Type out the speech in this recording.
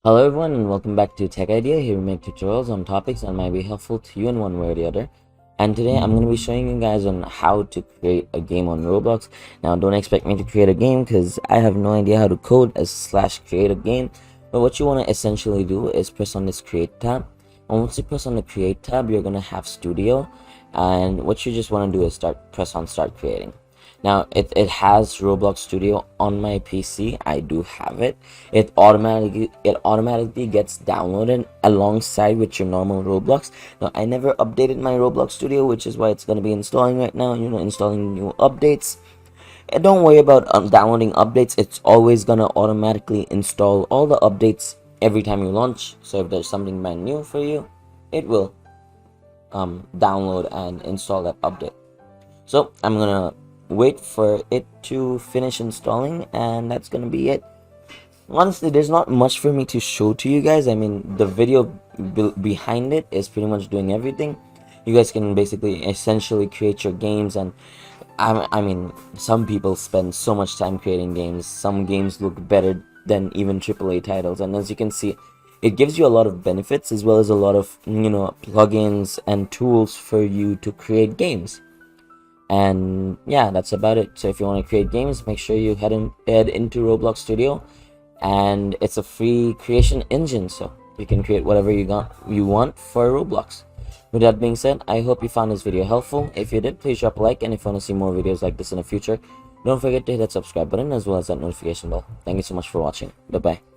Hello everyone and welcome back to Tech Idea. Here we make tutorials on topics that might be helpful to you in one way or the other. And today I'm going to be showing you guys on how to create a game on Roblox. Now don't expect me to create a game because I have no idea how to code / create a game. But what you want to essentially do is press on this create tab. And once you press on the create tab, you're going to have studio. And what you just want to do is press on start creating. Now it has Roblox Studio on my PC. I do have it. It automatically gets downloaded alongside with your normal Roblox. Now I never updated my Roblox Studio, which is why it's gonna be installing right now. Installing new updates. And don't worry about downloading updates. It's always gonna automatically install all the updates every time you launch. So if there's something brand new for you, it will download and install that update. So I'm gonna wait for it to finish installing, and that's gonna be it. Honestly, there's not much for me to show to you guys. I mean, the video behind it is pretty much doing everything. You guys can basically essentially create your games, and I mean, some people spend so much time creating games. Some games look better than even AAA titles, and as you can see, it gives you a lot of benefits as well as a lot of plugins and tools for you to create games. And yeah, that's about it. So if you want to create games, make sure you head into Roblox Studio, and it's a free creation engine, so you can create whatever you want for Roblox. With that being said, I hope you found this video helpful. If you did, please drop a like, and if you want to see more videos like this in the future, don't forget to hit that subscribe button as well as that notification bell. Thank you so much for watching. Bye bye.